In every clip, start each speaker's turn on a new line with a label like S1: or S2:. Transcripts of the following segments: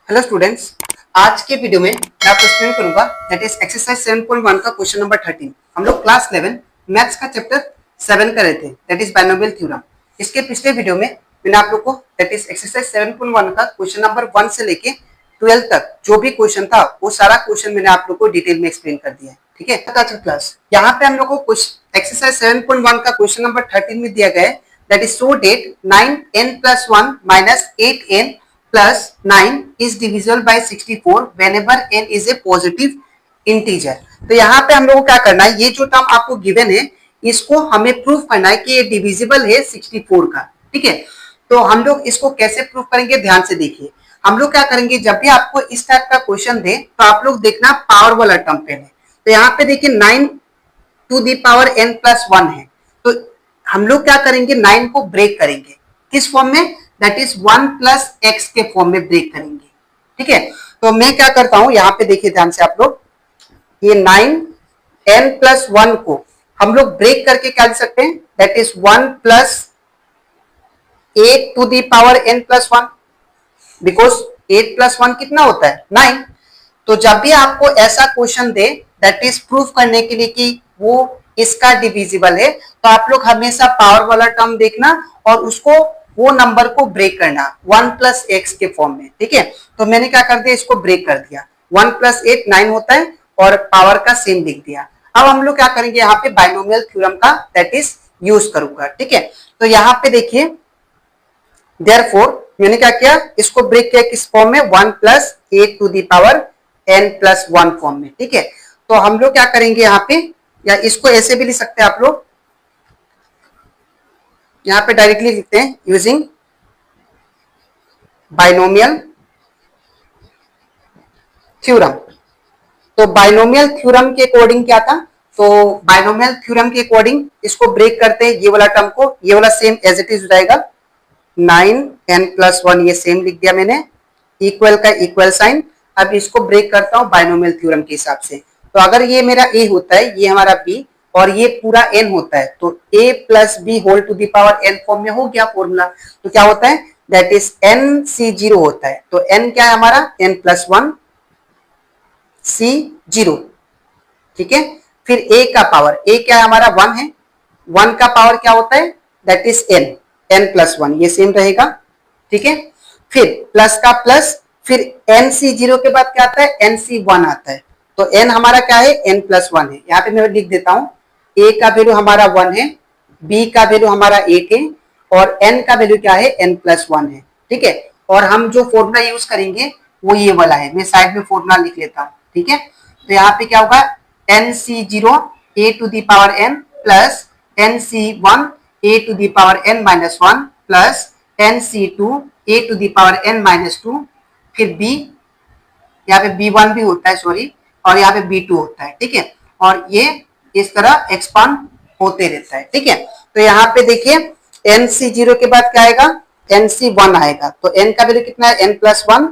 S1: Hello students, आज के video में मैं आपको एक्सप्लेन करूंगा दैट इज एक्सरसाइज 7.1 का क्वेश्चन नंबर 13। हम लोग क्लास 11 मैथ्स का चैप्टर 7 कर रहे थे दैट इज बाइनोमियल थ्योरम। इसके पिछले वीडियो में मैंने आप लोग को दैट इज एक्सरसाइज 7.1 का क्वेश्चन नंबर 1 से लेके 12 तक जो भी क्वेश्चन था वो सारा क्वेश्चन मैंने आप लोग को डिटेल में एक्सप्लेन कर दिया है। ठीक है क्लास, यहाँ पे हम लोग को एक्सरसाइज 7.1 का क्वेश्चन नंबर 13 में दिया गया है that is so that 9n+1 minus 8n plus 9 is divisible by 64 whenever n is a positive integer। तो यहाँ पे हम लोग को क्या करना है, ये जो टर्म आपको गिवन है इसको हमें प्रूफ करना है कि ये डिविजिबल है 64 का। ठीक है, तो हम लोग इसको कैसे प्रूफ करेंगे ध्यान से देखिए। हम लोग क्या करेंगे, जब भी आपको इस टाइप का क्वेश्चन दे तो आप लोग देखना पावर वाला टर्म पहले। तो यहाँ पे देखिए 9 टू दी पावर n+1 है, तो हम लोग क्या करेंगे 9 को ब्रेक करेंगे किस फॉर्म में, दैट इज 1 + x के फॉर्म में ब्रेक करेंगे। ठीक है, तो मैं क्या करता हूं, यहाँ पे देखिए ध्यान से आप लोग, ये 9n+1 को हम लोग ब्रेक करके क्या लिख सकते हैं, that is 1 + 8 to the power n+1, because 8 + 1 कितना होता है 9। तो जब भी आपको ऐसा question they that is proof करने के लिए कि वो इसका डिविजिबल है, तो आप लोग हमेशा पावर वाला टर्म देखना और उसको वो नंबर को ब्रेक करना 1 + x के फॉर्म में। ठीक है, तो मैंने क्या कर दिया, इसको ब्रेक कर दिया, 1 + 8 9 होता है और पावर का सेम लिख दिया। अब हम लोग क्या करेंगे, यहाँ पे बाइनोमियल थ्योरम का दैट इज यूज करूंगा। ठीक है, तो यहाँ पे देखिए देयरफॉर मैंने क्या किया, इसको ब्रेक किया किस फॉर्म में, 1 + 8 to the power n+1 form में। ठीक है, तो हम लोग क्या करेंगे यहाँ पे, या इसको ऐसे भी लिख सकते हैं आप लोग, यहां पे डायरेक्टली लिखते हैं यूजिंग बाइनोमियल थ्योरम। तो बाइनोमियल थ्योरम के अकॉर्डिंग क्या था, तो बाइनोमियल थ्योरम के अकॉर्डिंग इसको ब्रेक करते हैं, ये वाला टर्म को, ये वाला सेम एज इट इज हो जाएगा 9n+1, ये सेम लिख दिया मैंने, इक्वल का इक्वल साइन। अब इसको ब्रेक करता हूं बाइनोमियल थ्योरम के हिसाब से। तो अगर ये मेरा a होता है, ये हमारा b और ये पूरा n होता है, तो a + b whole to the power n form में हो गया फॉर्मूला। तो क्या होता है, दैट इज nc0 होता है। तो n क्या है हमारा, n+1 c0। ठीक है, फिर a का पावर, a क्या है हमारा 1 है, 1 का पावर क्या होता है, दैट इज n+1, ये सेम रहेगा। ठीक है, फिर प्लस का प्लस, फिर nc0 के बाद क्या आता है, nc1 आता है। तो n हमारा क्या है, n+1 है। यहाँ पे मैं लिख देता हूं, a का वैल्यू हमारा 1 है, b का वैल्यू हमारा 8 है और n का वैल्यू क्या है, n+1 है। ठीक है, और हम जो फॉर्मूला यूज करेंगे वो ये वाला है, मैं साइड में फॉर्मूला लिख लेता हूँ। ठीक है, तो यहाँ पे क्या होगा, nc0 a to the power n plus nc1 a to the power n-1 plus nc2 a to the power n-2, फिर b, यहाँ पे b1 भी होता है सॉरी, और यहाँ पे b2 होता है। ठीक है, और ये इस तरह एक्सपांड होते रहता है। ठीक है, तो यहाँ पे देखिए nc0 के बाद क्या आएगा, nc1 आएगा। तो n का वैल्यू कितना है, n+1,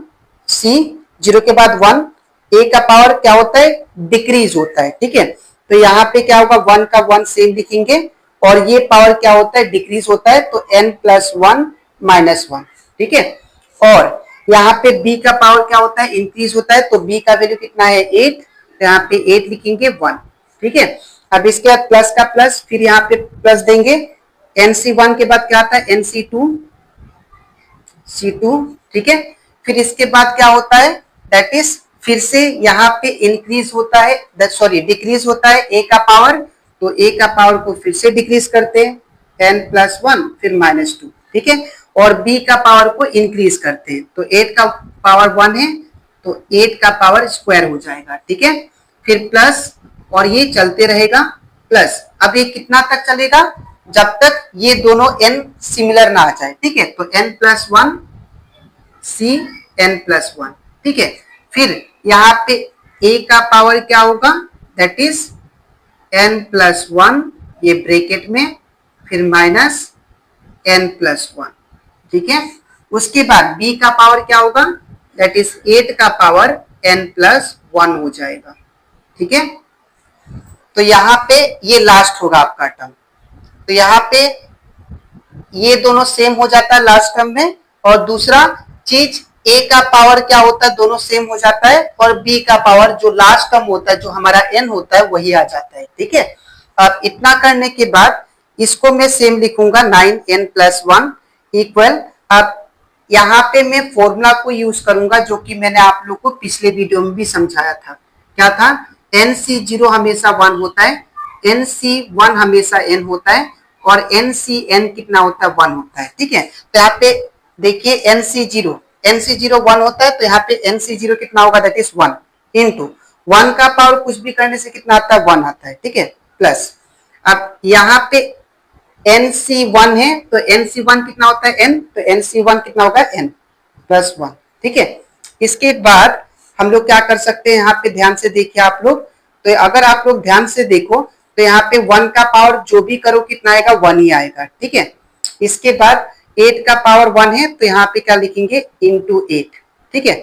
S1: c0 के बाद 1, a का पावर क्या होता है, डिक्रीज होता है। ठीक है, तो यहाँ पे क्या होगा, 1 का 1 सेम लिखेंगे और ये पावर क्या होता है, डिक्रीज होता है, तो n+1 -1। ठीक है, और यहाँ पे b का पावर क्या होता है, इंक्रीज होता है, तो b का वैल्यू कितना है 8, तो यहाँ पे 8 लिखेंगे 1। ठीक है, अब इसके बाद प्लस का प्लस, फिर यहाँ पे प्लस देंगे, nc1 के बाद क्या आता है, nc2 c2। ठीक है, फिर इसके बाद क्या होता है, दैट इज फिर से यहाँ पे इंक्रीज होता है, सॉरी डिक्रीज होता है a का पावर, तो a का पावर को फिर से डिक्रीज करते हैं n+1 फिर -2। ठीक है, और b का पावर को इंक्रीज करते हैं, तो 8 का पावर 1 है, तो 8 का पावर स्क्वायर हो जाएगा। ठीक है, फिर प्लस, और ये चलते रहेगा प्लस। अब ये कितना तक चलेगा, जब तक ये दोनों n सिमिलर ना आ जाए। ठीक है, तो n+1 c n+1। ठीक है, फिर यहाँ पे a का पावर क्या होगा, दैट इज n+1, ये ब्रैकेट में, फिर माइनस n+1। ठीक है, उसके बाद b का पावर क्या होगा, दैट इज 8 का पावर n+1 हो जाएगा। ठीक है, तो यहाँ पे ये लास्ट होगा आपका टर्म। तो यहाँ पे ये दोनों सेम हो जाता है लास्ट टर्म में, और दूसरा चीज a का पावर क्या होता है, दोनों सेम हो जाता है, और b का पावर जो लास्ट टर्म होता है, जो हमारा n होता है, वही आ जाता है। ठीक है, अब इतना करने के बाद इसको मैं सेम लिखूंगा 9n+1 इक्वल, अब यहाँ पे मैं फॉर्मूला को यूज करूंगा जो कि मैंने आप लोग को पिछले वीडियो में भी समझाया था। क्या था, NC0 हमेशा 1 होता है, NC1 हमेशा n होता है, और NCn कितना होता है, 1 होता है। ठीक है, तो यहाँ पे देखिए NC0 1 होता है, तो यहाँ पे NC0 कितना होगा, दैट इज 1 इंटू 1 का पावर कुछ भी करने से कितना आता है, 1 आता है। ठीक है, प्लस अब यहाँ पे NC1 है, तो NC1 कितना होता है, n, तो NC1 कितना होगा, n+1। ठीक है, इसके बाद हम लोग क्या कर सकते हैं, यहाँ पे ध्यान से देखिए आप लोग, तो अगर आप लोग ध्यान से देखो तो यहाँ पे 1 का पावर जो भी करो कितना आएगा, 1 ही आएगा। ठीक है, इसके बाद 8 का पावर 1 है, तो यहाँ पे क्या लिखेंगे, इंटू 8। ठीक है,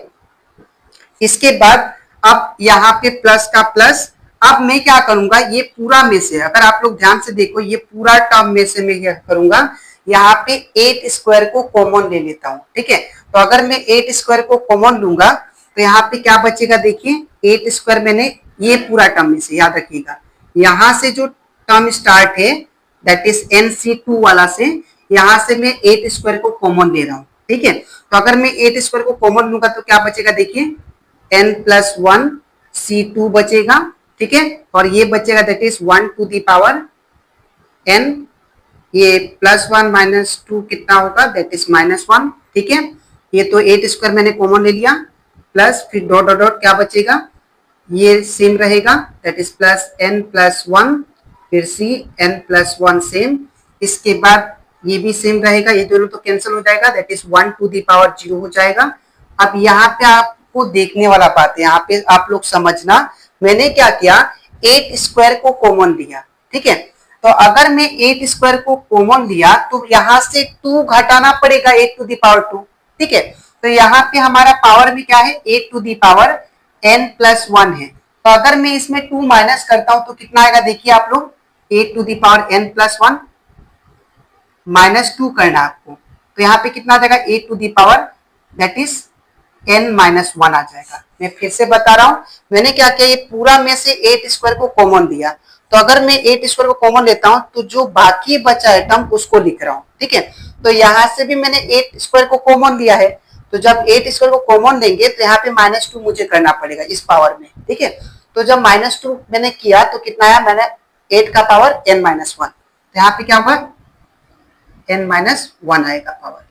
S1: इसके बाद अब यहाँ पे प्लस का प्लस, अब मैं क्या करूंगा, ये पूरा में से, अगर आप लोग ध्यान से देखो, ये पूरा टर्म में से मैं क्या करूंगा, यहाँ पे 8 स्क्वायर को कॉमन ले लेता हूँ। ठीक है, तो अगर मैं 8 स्क्वायर को कॉमन लूंगा तो यहाँ पे क्या बचेगा, देखिए 8 स्क्वायर मैंने ये पूरा टर्म में से, याद रखिएगा यहाँ से जो टर्म स्टार्ट है दैट इज NC2 वाला से, यहाँ से मैं 8 स्क्वायर को कॉमन ले रहा हूँ। ठीक है, तो अगर मैं 8 स्क्वायर को कॉमन लूंगा तो क्या बचेगा, देखिए n+1 C2 बचेगा। ठीक है, और ये बचेगा that is 1 to the power n, ये +1 -2 कितना होगा, दैट इज -1। ठीक है, ये तो 8 स्क्वायर मैंने कॉमन ले लिया, प्लस फिर डॉट डॉट डॉट क्या बचेगा, ये सेम रहेगा, दैट इज +n+1, फिर C n+1 सेम, इसके बाद ये भी सेम रहेगा, ये दोनों तो कैंसिल हो जाएगा, that is 1 to the power 0 हो जाएगा। अब यहाँ पे आपको देखने वाला बात है, यहाँ पे आप लोग समझना, मैंने क्या किया, 8 स्क्वायर को कॉमन लिया। ठीक है, तो अगर मैं 8 स्क्वायर को कॉमन लिया तो यहाँ से 2 घटाना पड़ेगा 8 टू द पावर 2। ठीक है, तो यहाँ पे हमारा पावर में क्या है, 8 टू द पावर n+1 है, तो अगर मैं इसमें 2 माइनस करता हूं तो कितना आएगा, देखिए आप लोग 8 टू द पावर n+1 -2 करना आपको, तो यहाँ पे कितना आ जाएगा, 8 to the power that is n-1 आ जाएगा। मैं फिर से बता रहा हूं, मैंने क्या किया, ये पूरा में से 8 स्क्वायर को कॉमन दिया, तो अगर मैं 8 स्क्वायर को कॉमन लेता हूं तो जो बाकी बचा है टर्म उसको लिख रहा हूं। ठीक है, तो यहाँ से भी मैंने 8 स्क्वायर को कॉमन लिया है, तो जब 8 स्क्वायर को कॉमन लेंगे तो यहाँ पे -2 मुझे करना पड़ेगा इस पावर में। ठीक है, तो जब -2 मैंने किया तो कितना आया, मैंने 8 का पावर n-1, तो यहाँ पे क्या होगा, n-1 आएगा पावर।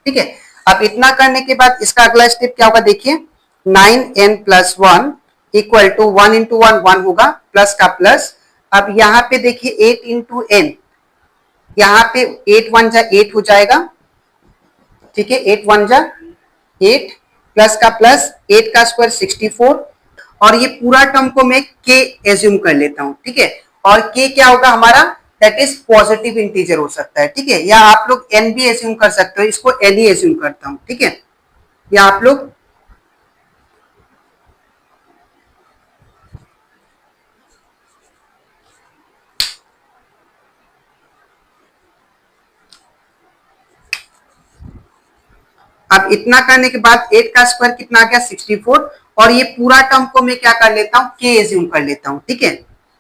S1: ठीक है, अब इतना करने के बाद इसका अगला स्टेप क्या होगा, देखिए 9n+1 इक्वल टू 1 इंटू 1 1 होगा, प्लस का प्लस, अब यहाँ पे देखिए 8 इंटू n, यहाँ पे 8 1 जा 8 हो जाएगा। ठीक है, 8 1 जा 8, प्लस का प्लस, 8 का स्क्वायर 64, और ये पूरा टर्म को मैं k एज्यूम कर लेता हूँ। ठीक है, और k क्या होगा हमारा, दैट इज पॉजिटिव इंटीजर हो सकता है। ठीक है, या आप लोग n भी एज्यूम कर सकते हो, इसको n ही एज्यूम करता हूँ। ठीक है, या आप लोग अब इतना करने के बाद 8 का स्क्वायर कितना आ गया, 64, और ये पूरा टर्म को मैं क्या कर लेता हूँ, k एज्यूम कर लेता हूँ। ठीक है,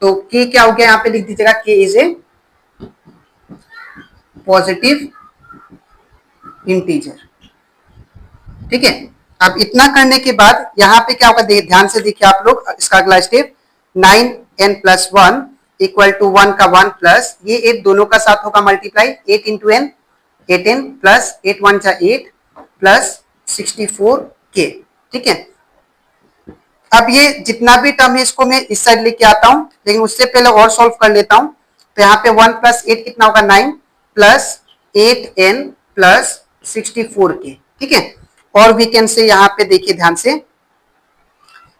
S1: तो k क्या हो गया, यहाँ पे लिख दीजिएगा, k is a positive integer. ठीक है, अब इतना करने के बाद यहाँ पे क्या होगा, ध्यान से देखिए आप लोग, इसका अगला स्टेप 9n+1 इक्वल टू 1 का 1 प्लस, ये 8 दोनों का साथ होगा multiply, 8 into n, 8n plus 8 1 जा 8 प्लस 64k। ठीक है, अब ये जितना भी टर्म है इसको मैं इस साइड लेके आता हूं, लेकिन उससे पहले और सॉल्व कर लेता हूं, तो यहाँ पे 1 प्लस 8 कितना होगा, 9 प्लस 8n प्लस 64k। ठीक है, और वी कैन से, यहाँ पे देखिए ध्यान से,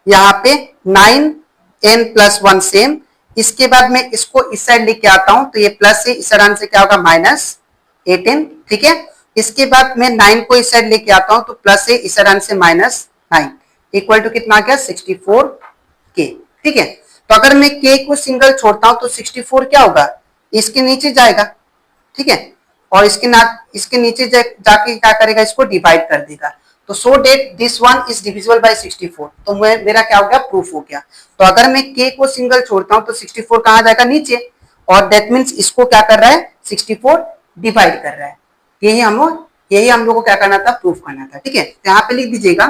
S1: यहाँ पे 9n+1 सेम, इसके बाद मैं इसको इस साइड लेके आता हूं, तो ये प्लस है, इस साइड से क्या होगा, -8n। ठीक है, इसके बाद मैं 9 को इस साइड लेके आता हूं, तो प्लस है, इस साइड से -9 इक्वल टू कितना आ गया, 64k। ठीक है, तो अगर मैं k को सिंगल छोड़ता हूं तो 64 क्या होगा, इसके नीचे जाएगा। ठीक है, और इसके नीचे जाके क्या करेगा, इसको डिवाइड कर देगा, तो so that this one is divisible by 64, तो मेरा क्या हो गया, प्रूफ हो गया। तो अगर मैं k को सिंगल छोड़ता हूं तो 64 कहां जाएगा, नीचे, और दैट मीन्स इसको क्या कर रहा है, 64 डिवाइड कर रहा है। यही हम लोग को क्या करना था, प्रूफ करना था। ठीक है, तो यहाँ पे लिख दीजिएगा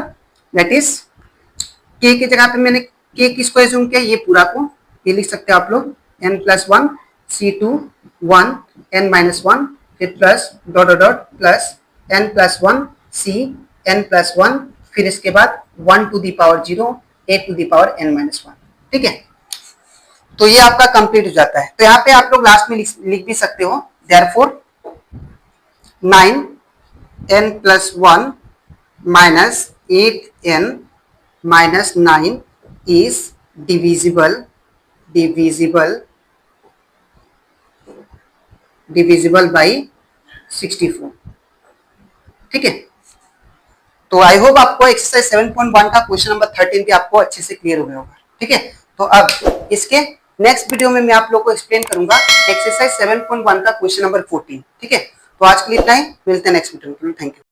S1: दैट इज k की जगह पे मैंने k किसको एज्यूम किया, ये पूरा को, ये लिख सकते हो आप लोग n+1 c2 1 n-1, फिर plus dot dot dot plus n+1 c n+1, फिर इसके बाद 1 to the power 0 a to the power n-1। ठीक है, तो ये आपका कंप्लीट हो जाता है। तो यहाँ पे आप लोग लास्ट में लिख भी सकते हो therefore 9n+1 minus 8n-9 is divisible by 64। ठीक है, तो आई होप आपको एक्सरसाइज 7.1 का क्वेश्चन नंबर 13 भी आपको अच्छे से क्लियर हो गया होगा। ठीक है, तो अब इसके नेक्स्ट वीडियो में मैं आप लोगों को एक्सप्लेन करूंगा एक्सरसाइज 7.1 का क्वेश्चन नंबर 14। ठीक है, तो आज के लिए इतना ही, मिलते हैं नेक्स्ट वीडियो में। Thank you.